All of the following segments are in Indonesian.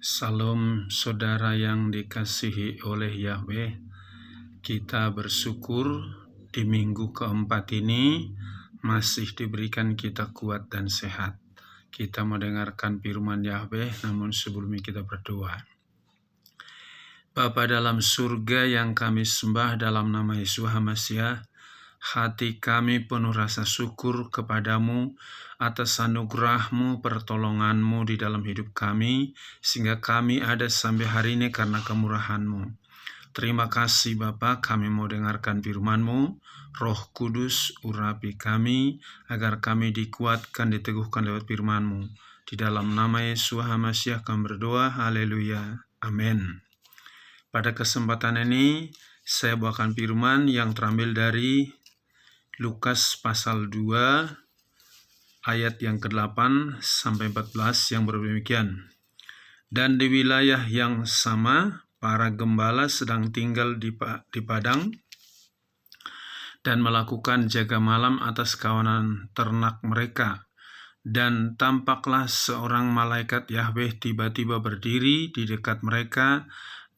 Salam saudara yang dikasihi oleh Yahweh. Kita bersyukur di minggu keempat ini masih diberikan kita kuat dan sehat. Kita mendengarkan firman Yahweh, namun sebelumnya kita berdoa. Bapa dalam surga yang kami sembah dalam nama Yesus HaMasiah, hati kami penuh rasa syukur kepadamu atas anugerah-Mu, pertolongan-Mu di dalam hidup kami, sehingga kami ada sampai hari ini karena kemurahan-Mu. Terima kasih Bapa, kami mau dengarkan firman-Mu. Roh Kudus urapi kami, agar kami dikuatkan, diteguhkan lewat firman-Mu. Di dalam nama Yesus HaMasiah kami berdoa, haleluya, amin. Pada kesempatan ini, saya bawakan firman yang terambil dari Lukas pasal 2 ayat yang ke-8 sampai 14 yang berdemikian. Dan di wilayah yang sama, para gembala sedang tinggal di padang dan melakukan jaga malam atas kawanan ternak mereka. Dan tampaklah seorang malaikat Yahweh tiba-tiba berdiri di dekat mereka,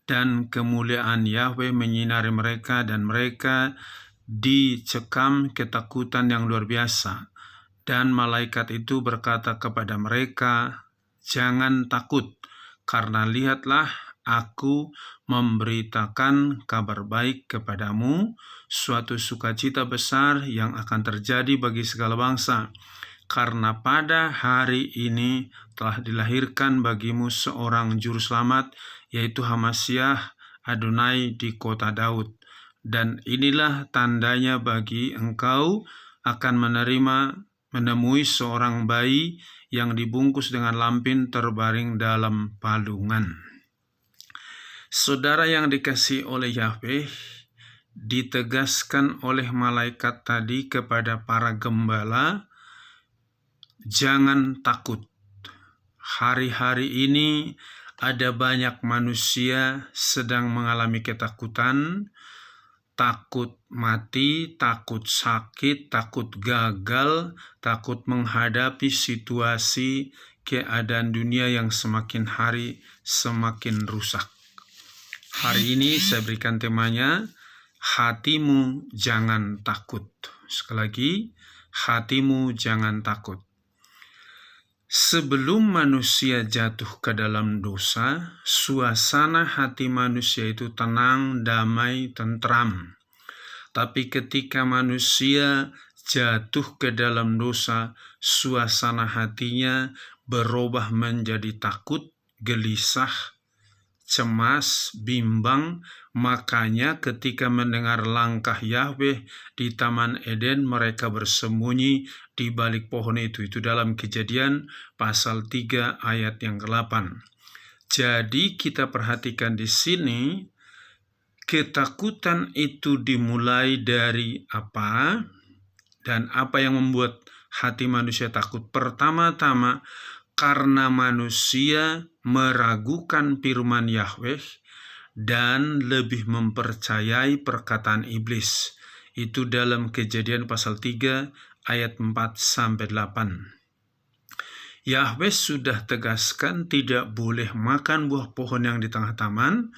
dan kemuliaan Yahweh menyinari mereka, dan mereka dicekam ketakutan yang luar biasa. Dan malaikat itu berkata kepada mereka, "Jangan takut, karena lihatlah, aku memberitakan kabar baik kepadamu, suatu sukacita besar yang akan terjadi bagi segala bangsa. Karena pada hari ini telah dilahirkan bagimu seorang juru selamat, yaitu HaMasiah Adonai di kota Daud. Dan inilah tandanya bagi engkau, akan menemui seorang bayi yang dibungkus dengan lampin terbaring dalam palungan." Saudara yang dikasihi oleh Yahweh, ditegaskan oleh malaikat tadi kepada para gembala, jangan takut. Hari-hari ini ada banyak manusia sedang mengalami ketakutan, takut mati, takut sakit, takut gagal, takut menghadapi situasi keadaan dunia yang semakin hari semakin rusak. Hari ini saya berikan temanya, hatimu jangan takut. Sekali lagi, hatimu jangan takut. Sebelum manusia jatuh ke dalam dosa, suasana hati manusia itu tenang, damai, tentram. Tapi ketika manusia jatuh ke dalam dosa, suasana hatinya berubah menjadi takut, gelisah, cemas, bimbang. Makanya ketika mendengar langkah Yahweh di Taman Eden, mereka bersembunyi di balik pohon itu. Itu dalam Kejadian pasal 3 ayat yang ke-8. Jadi kita perhatikan di sini, ketakutan itu dimulai dari apa? Dan apa yang membuat hati manusia takut? Pertama-tama, karena manusia meragukan firman Yahweh dan lebih mempercayai perkataan iblis. Itu dalam Kejadian pasal 3 ayat 4-8. Yahweh sudah tegaskan tidak boleh makan buah pohon yang di tengah taman,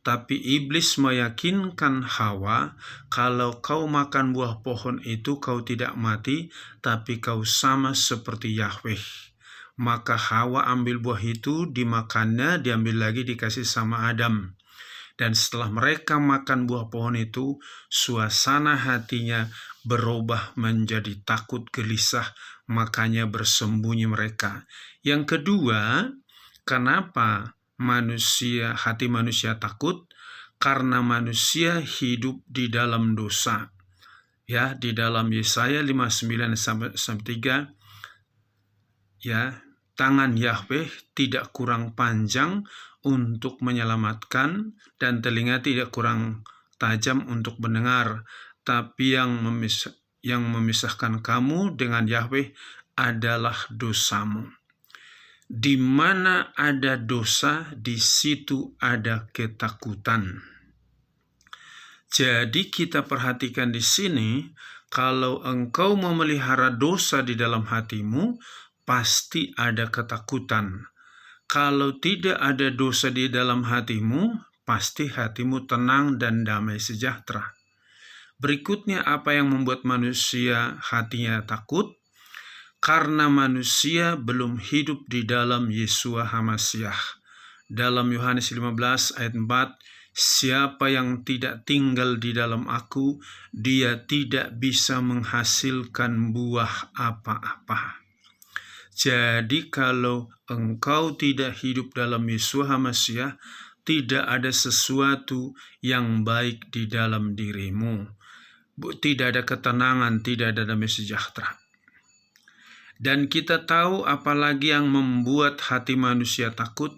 tapi iblis meyakinkan Hawa, kalau kau makan buah pohon itu kau tidak mati, tapi kau sama seperti Yahweh. Maka Hawa ambil buah itu, dimakannya, diambil lagi, dikasih sama Adam. Dan setelah mereka makan buah pohon itu, suasana hatinya berubah menjadi takut, gelisah, makanya bersembunyi mereka. Yang kedua, kenapa hati manusia takut? Karena manusia hidup di dalam dosa. Ya, di dalam Yesaya 59-3, ya, tangan Yahweh tidak kurang panjang untuk menyelamatkan, dan telinga tidak kurang tajam untuk mendengar. Tapi yang memisahkan kamu dengan Yahweh adalah dosamu. Di mana ada dosa, di situ ada ketakutan. Jadi kita perhatikan di sini, kalau engkau memelihara dosa di dalam hatimu, pasti ada ketakutan. Kalau tidak ada dosa di dalam hatimu, pasti hatimu tenang dan damai sejahtera. Berikutnya, apa yang membuat manusia hatinya takut? Karena manusia belum hidup di dalam Yeshua HaMasyiah. Dalam Yohanes 15 ayat 4, siapa yang tidak tinggal di dalam aku, dia tidak bisa menghasilkan buah apa-apa. Jadi kalau engkau tidak hidup dalam Yeshua HaMasyiah, tidak ada sesuatu yang baik di dalam dirimu. Tidak ada ketenangan, tidak ada damai sejahtera. Dan kita tahu apalagi yang membuat hati manusia takut,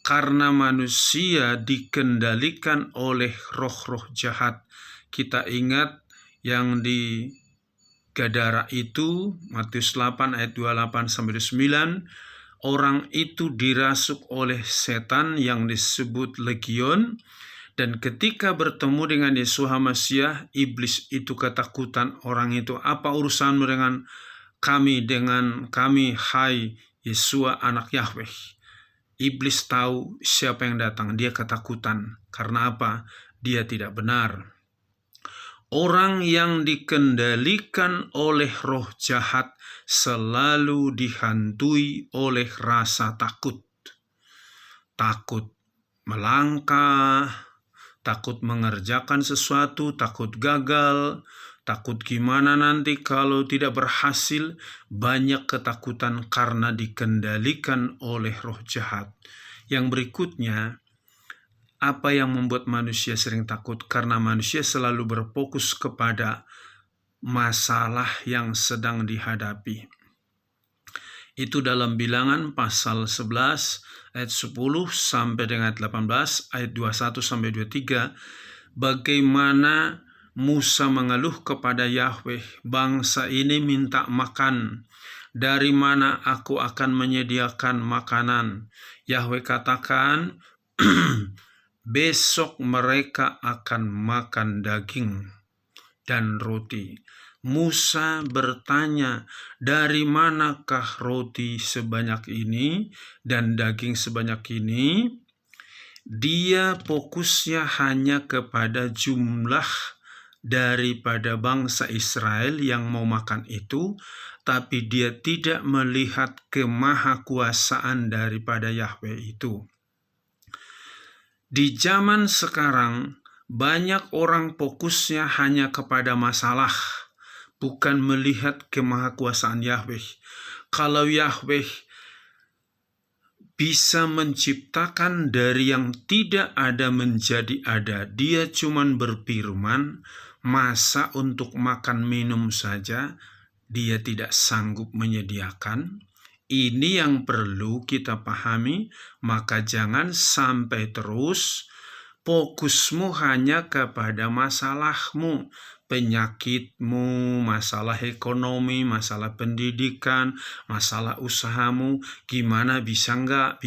karena manusia dikendalikan oleh roh-roh jahat. Kita ingat yang di Gadara itu, Matius 8 ayat 28-29, orang itu dirasuk oleh setan yang disebut legion, dan ketika bertemu dengan Yeshua HaMasyiah, iblis itu ketakutan. Orang itu, apa urusanmu dengan kami, hai Yeshua anak Yahweh. Iblis tahu siapa yang datang, dia ketakutan. Karena apa? Dia tidak benar. Orang yang dikendalikan oleh roh jahat selalu dihantui oleh rasa takut. Takut melangkah, takut mengerjakan sesuatu, takut gagal, takut gimana nanti kalau tidak berhasil. Banyak ketakutan karena dikendalikan oleh roh jahat. Yang berikutnya, apa yang membuat manusia sering takut? Karena manusia selalu berfokus kepada masalah yang sedang dihadapi. Itu dalam Bilangan pasal 11 ayat 10 sampai dengan 18, ayat 21-23. Bagaimana Musa mengeluh kepada Yahweh, bangsa ini minta makan, dari mana aku akan menyediakan makanan? Yahweh katakan, besok mereka akan makan daging dan roti. Musa bertanya, dari manakah roti sebanyak ini dan daging sebanyak ini? Dia fokusnya hanya kepada jumlah daripada bangsa Israel yang mau makan itu, tapi dia tidak melihat kemahakuasaan daripada Yahweh itu. Di zaman sekarang, banyak orang fokusnya hanya kepada masalah, bukan melihat kemahakuasaan Yahweh. Kalau Yahweh bisa menciptakan dari yang tidak ada menjadi ada, dia cuman berfirman, masa untuk makan minum saja dia tidak sanggup menyediakan? Ini yang perlu kita pahami, maka jangan sampai terus fokusmu hanya kepada masalahmu, penyakitmu, masalah ekonomi, masalah pendidikan, masalah usahamu, gimana bisa nggak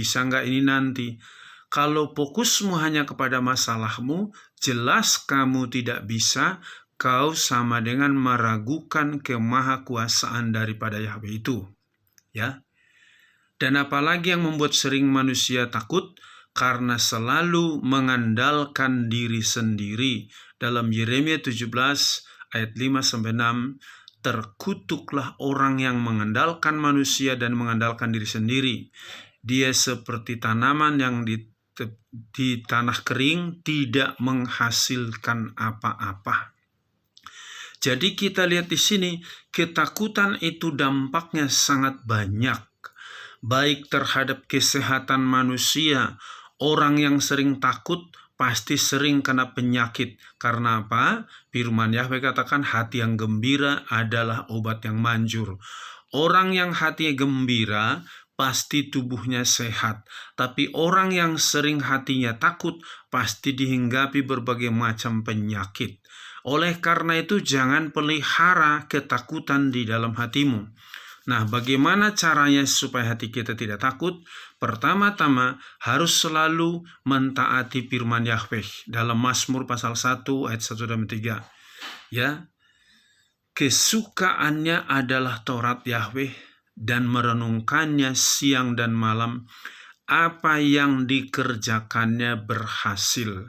ini nanti. Kalau fokusmu hanya kepada masalahmu, jelas kamu tidak bisa, kau sama dengan meragukan kemahakuasaan daripada Yahweh itu. Ya. Dan apalagi yang membuat sering manusia takut? Karena selalu mengandalkan diri sendiri. Dalam Yeremia 17 ayat 5-6, terkutuklah orang yang mengandalkan manusia dan mengandalkan diri sendiri. Dia seperti tanaman yang di tanah kering, tidak menghasilkan apa-apa. Jadi kita lihat di sini, ketakutan itu dampaknya sangat banyak. Baik terhadap kesehatan manusia, orang yang sering takut pasti sering kena penyakit. Karena apa? Firman Yahweh katakan hati yang gembira adalah obat yang manjur. Orang yang hatinya gembira pasti tubuhnya sehat. Tapi orang yang sering hatinya takut pasti dihinggapi berbagai macam penyakit. Oleh karena itu jangan pelihara ketakutan di dalam hatimu. Nah, bagaimana caranya supaya hati kita tidak takut? Pertama-tama harus selalu mentaati firman Yahweh dalam Mazmur pasal 1 ayat 1-3. Ya. Kesukaannya adalah Taurat Yahweh dan merenungkannya siang dan malam apa yang dikerjakannya berhasil.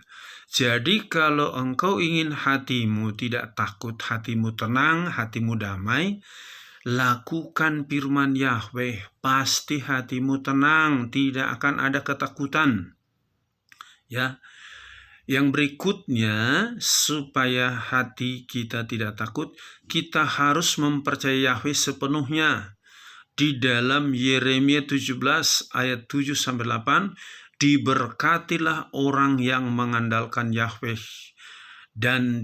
Jadi kalau engkau ingin hatimu tidak takut, hatimu tenang, hatimu damai, lakukan firman Yahweh, pasti hatimu tenang, tidak akan ada ketakutan. Ya. Yang berikutnya, supaya hati kita tidak takut, kita harus mempercayai Yahweh sepenuhnya. Di dalam Yeremia 17 ayat 7-8, diberkatilah orang yang mengandalkan Yahweh, dan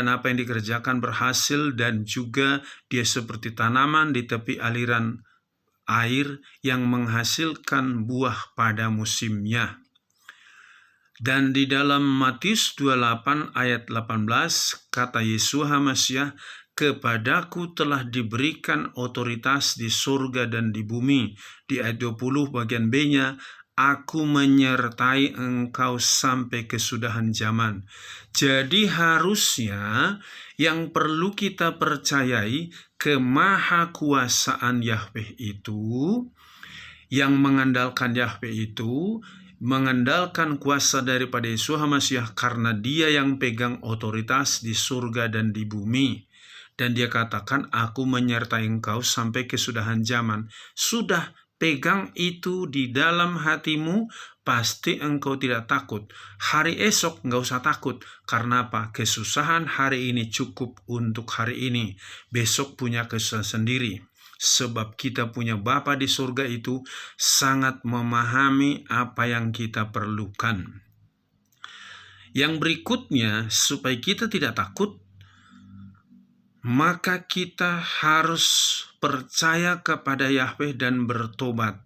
apa yang dikerjakan berhasil, dan juga dia seperti tanaman di tepi aliran air yang menghasilkan buah pada musimnya. Dan di dalam Matius 28 ayat 18, kata Yesus HaMashiach, kepadaku telah diberikan otoritas di surga dan di bumi. Di ayat 20 bagian B-nya, aku menyertai engkau sampai kesudahan zaman. Jadi harusnya yang perlu kita percayai, kemahakuasaan Yahweh itu, yang mengandalkan Yahweh itu, mengandalkan kuasa daripada Yesus HaMashiach, karena dia yang pegang otoritas di surga dan di bumi. Dan dia katakan, aku menyertai engkau sampai kesudahan zaman. Sudah pegang itu di dalam hatimu, pasti engkau tidak takut. Hari esok enggak usah takut. Karena apa? Kesusahan hari ini cukup untuk hari ini. Besok punya kesusahan sendiri. Sebab kita punya Bapa di surga itu sangat memahami apa yang kita perlukan. Yang berikutnya, supaya kita tidak takut, maka kita harus percaya kepada Yahweh dan bertobat.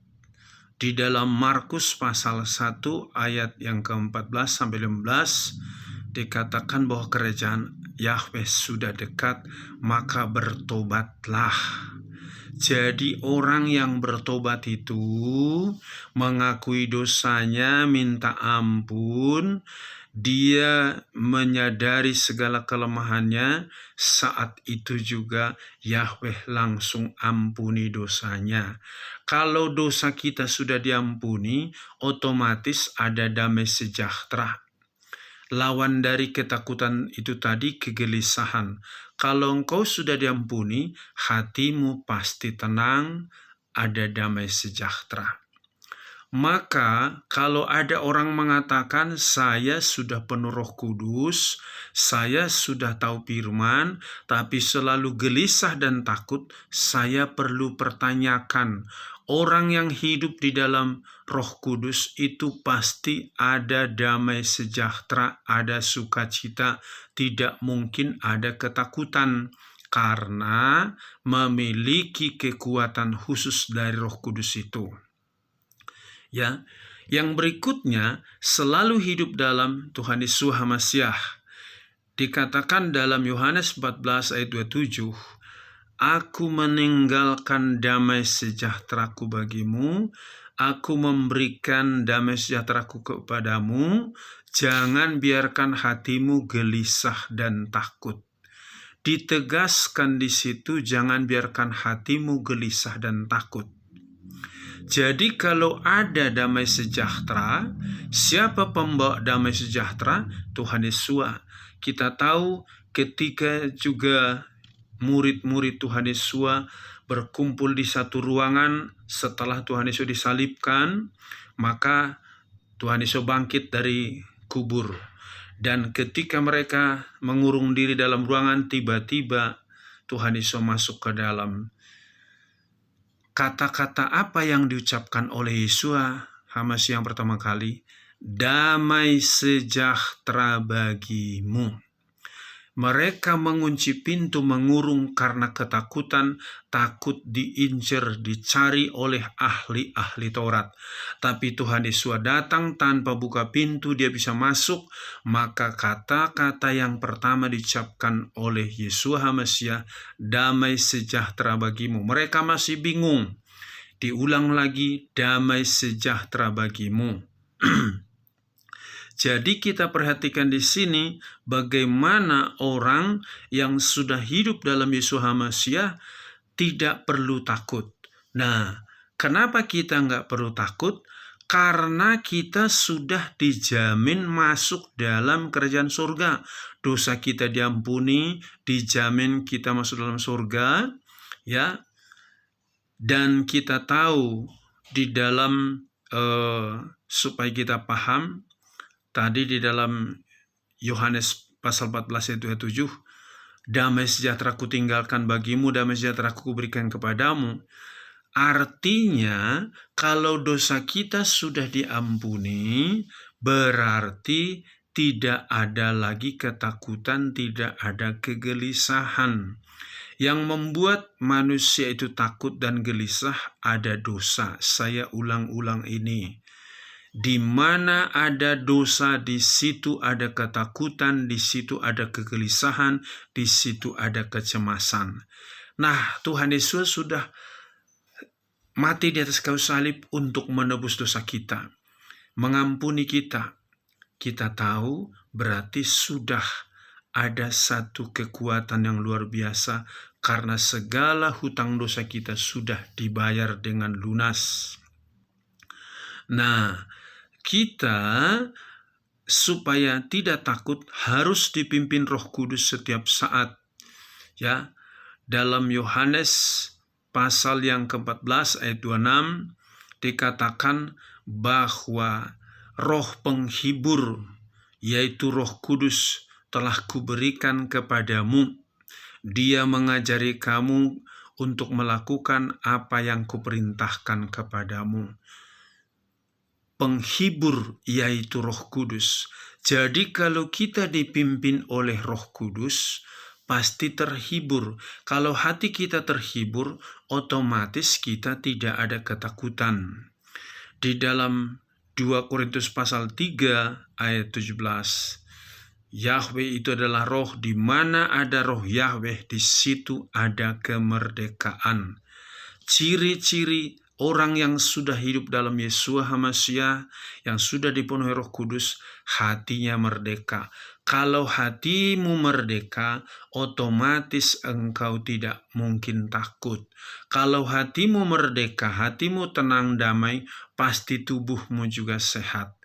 Di dalam Markus pasal 1 ayat yang ke-14-15, dikatakan bahwa kerajaan Yahweh sudah dekat, maka bertobatlah. Jadi orang yang bertobat itu mengakui dosanya, minta ampun, dia menyadari segala kelemahannya, saat itu juga Yahweh langsung ampuni dosanya. Kalau dosa kita sudah diampuni, otomatis ada damai sejahtera. Lawan dari ketakutan itu tadi kegelisahan. Kalau engkau sudah diampuni, hatimu pasti tenang, ada damai sejahtera. Maka kalau ada orang mengatakan, saya sudah penuh Roh Kudus, saya sudah tahu firman, tapi selalu gelisah dan takut, saya perlu pertanyakan, orang yang hidup di dalam Roh Kudus itu pasti ada damai sejahtera, ada sukacita, tidak mungkin ada ketakutan, karena memiliki kekuatan khusus dari Roh Kudus itu. Ya, yang berikutnya, selalu hidup dalam Tuhan Yesus HaMashiach. Dikatakan dalam Yohanes 14 ayat 27, aku meninggalkan damai sejahteraku bagimu, aku memberikan damai sejahteraku kepadamu, jangan biarkan hatimu gelisah dan takut. Ditegaskan di situ, jangan biarkan hatimu gelisah dan takut. Jadi kalau ada damai sejahtera, siapa pembawa damai sejahtera? Tuhan Yesus. Kita tahu ketika juga murid-murid Tuhan Yesus berkumpul di satu ruangan setelah Tuhan Yesus disalibkan, maka Tuhan Yesus bangkit dari kubur. Dan ketika mereka mengurung diri dalam ruangan, tiba-tiba Tuhan Yesus masuk ke dalam. Kata-kata apa yang diucapkan oleh Yesus HaMashiach yang pertama kali? Damai sejahtera bagimu. Mereka mengunci pintu, mengurung karena ketakutan, takut diincar, dicari oleh ahli-ahli Taurat. Tapi Tuhan Yesus datang tanpa buka pintu, dia bisa masuk. Maka kata-kata yang pertama diucapkan oleh Yesus HaMashiach, damai sejahtera bagimu. Mereka masih bingung. Diulang lagi, damai sejahtera bagimu. Jadi kita perhatikan di sini bagaimana orang yang sudah hidup dalam Yesus HaMashiach tidak perlu takut. Nah, kenapa kita nggak perlu takut? Karena kita sudah dijamin masuk dalam kerajaan surga. Dosa kita diampuni, dijamin kita masuk dalam surga, ya. Dan kita tahu di dalam supaya kita paham tadi di dalam Yohanes pasal 14 ayat 27, damai sejahtera ku tinggalkan bagimu, damai sejahtera ku berikan kepadamu. Artinya kalau dosa kita sudah diampuni, berarti tidak ada lagi ketakutan, tidak ada kegelisahan. Yang membuat manusia itu takut dan gelisah ada dosa. Saya ulang-ulang ini. Di mana ada dosa, di situ ada ketakutan, di situ ada kegelisahan, di situ ada kecemasan. Nah, Tuhan Yesus sudah mati di atas kayu salib untuk menebus dosa kita, mengampuni kita. Kita tahu berarti sudah ada satu kekuatan yang luar biasa karena segala hutang dosa kita sudah dibayar dengan lunas. Nah, kita supaya tidak takut harus dipimpin Roh Kudus setiap saat. Ya, dalam Yohanes pasal yang ke-14 ayat 26 dikatakan bahwa Roh penghibur yaitu Roh Kudus telah kuberikan kepadamu. Dia mengajari kamu untuk melakukan apa yang kuperintahkan kepadamu. Penghibur yaitu Roh Kudus. Jadi kalau kita dipimpin oleh Roh Kudus, pasti terhibur. Kalau hati kita terhibur, otomatis kita tidak ada ketakutan. Di dalam 2 Korintus pasal 3 ayat 17, Yahweh itu adalah roh, di mana ada roh Yahweh, di situ ada kemerdekaan. Ciri-ciri orang yang sudah hidup dalam Yeshua HaMashiach, yang sudah dipenuhi Roh Kudus, hatinya merdeka. Kalau hatimu merdeka, otomatis engkau tidak mungkin takut. Kalau hatimu merdeka, hatimu tenang, damai, pasti tubuhmu juga sehat.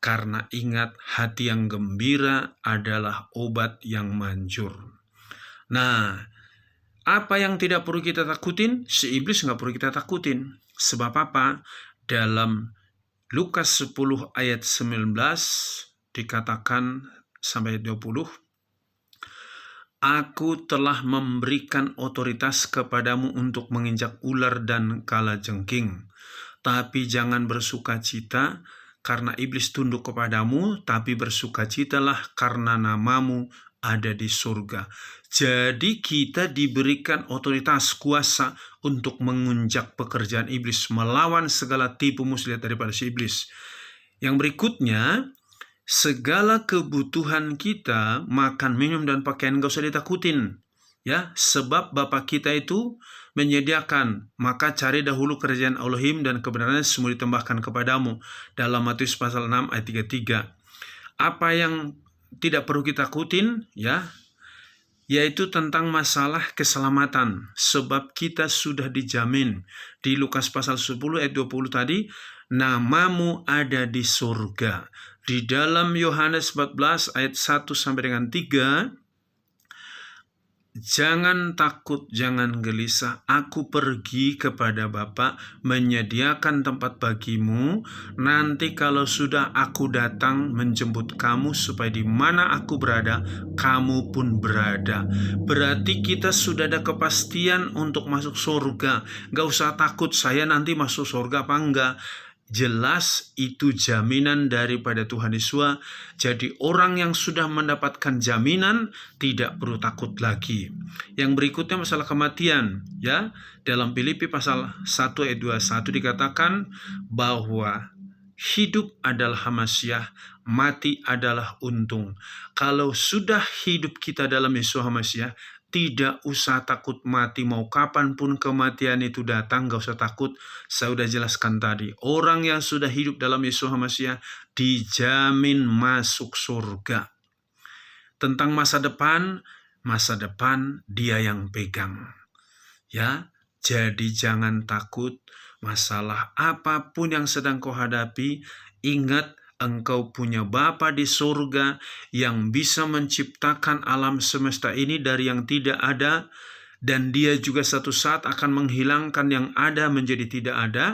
Karena ingat, hati yang gembira adalah obat yang manjur. Nah, apa yang tidak perlu kita takutin? Si iblis nggak perlu kita takutin. Sebab apa? Dalam Lukas 10 ayat 19 dikatakan sampai 20, Aku telah memberikan otoritas kepadamu untuk menginjak ular dan kalajengking. Tapi jangan bersukacita karena iblis tunduk kepadamu, tapi bersukacitalah karena namamu ada di surga. Jadi kita diberikan otoritas, kuasa untuk mengunjak pekerjaan iblis, melawan segala tipu muslihat daripada si iblis. Yang berikutnya, segala kebutuhan kita, makan, minum, dan pakaian gak usah ditakutin. Ya, sebab Bapa kita itu menyediakan. Maka cari dahulu kerajaan Elohim dan kebenarannya, semua ditambahkan kepadamu. Dalam Matius pasal 6 ayat 33. Apa yang tidak perlu kita takutin, ya, yaitu tentang masalah keselamatan. Sebab kita sudah dijamin. Di Lukas pasal 10 ayat 20 tadi, namamu ada di surga. Di dalam Yohanes 14 ayat 1 sampai dengan 3, jangan takut, jangan gelisah. Aku pergi kepada Bapa menyediakan tempat bagimu. Nanti kalau sudah aku datang menjemput kamu, supaya di mana aku berada, kamu pun berada. Berarti kita sudah ada kepastian untuk masuk surga. Gak usah takut saya nanti masuk surga apa enggak. Jelas itu jaminan daripada Tuhan Yesus. Jadi orang yang sudah mendapatkan jaminan tidak perlu takut lagi. Yang berikutnya masalah kematian, ya. Dalam Filipi pasal 1 ayat 21 dikatakan bahwa hidup adalah HaMashiach, mati adalah untung. Kalau sudah hidup kita dalam Yesus HaMashiach, tidak usah takut mati, mau kapanpun kematian itu datang, gak usah takut. Saya sudah jelaskan tadi, orang yang sudah hidup dalam Yesus HaMashiach dijamin masuk surga. Tentang masa depan dia yang pegang. Ya, Jadi jangan takut, masalah apapun yang sedang kau hadapi, ingat engkau punya Bapa di surga yang bisa menciptakan alam semesta ini dari yang tidak ada, dan Dia juga satu saat akan menghilangkan yang ada menjadi tidak ada.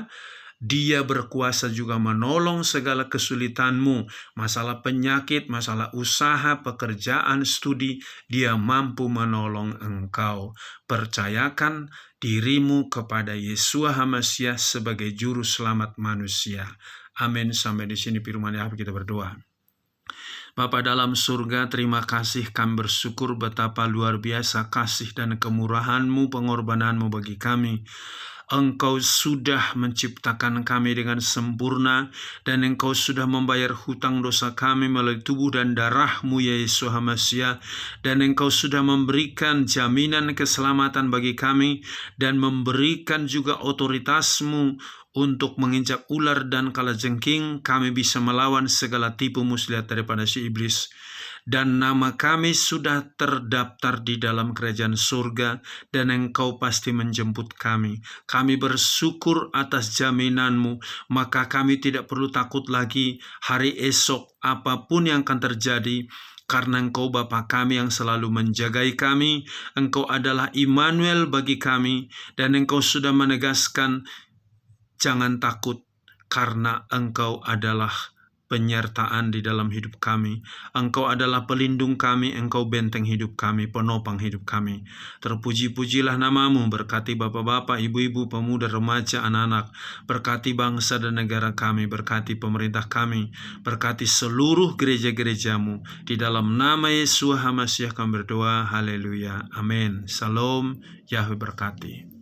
Dia berkuasa juga menolong segala kesulitanmu, masalah penyakit, masalah usaha, pekerjaan, studi, Dia mampu menolong engkau. Percayakan dirimu kepada Yeshua HaMashiach sebagai juru selamat manusia. Amin. Sampai di sini firman Yahweh, kita berdoa. Bapa dalam surga, terima kasih, kami bersyukur betapa luar biasa kasih dan kemurahan-Mu, pengorbanan-Mu bagi kami. Engkau sudah menciptakan kami dengan sempurna, dan Engkau sudah membayar hutang dosa kami melalui tubuh dan darah-Mu, ya Yesus HaMashiach, dan Engkau sudah memberikan jaminan keselamatan bagi kami, dan memberikan juga otoritas-Mu untuk menginjak ular dan kalajengking. Kami bisa melawan segala tipu muslihat daripada si iblis. Dan nama kami sudah terdaftar di dalam kerajaan surga, dan Engkau pasti menjemput kami. Kami bersyukur atas jaminan-Mu, maka kami tidak perlu takut lagi hari esok apapun yang akan terjadi, karena Engkau Bapa kami yang selalu menjagai kami. Engkau adalah Immanuel bagi kami, dan Engkau sudah menegaskan, jangan takut, karena Engkau adalah penyertaan di dalam hidup kami. Engkau adalah pelindung kami, Engkau benteng hidup kami, penopang hidup kami. Terpuji-pujilah nama-Mu, berkati bapak-bapak, ibu-ibu, pemuda, remaja, anak-anak. Berkati bangsa dan negara kami, berkati pemerintah kami, berkati seluruh gereja-gereja-Mu. Di dalam nama Yesus HaMashiach kami berdoa, haleluya, amin. Shalom, Yahweh berkati.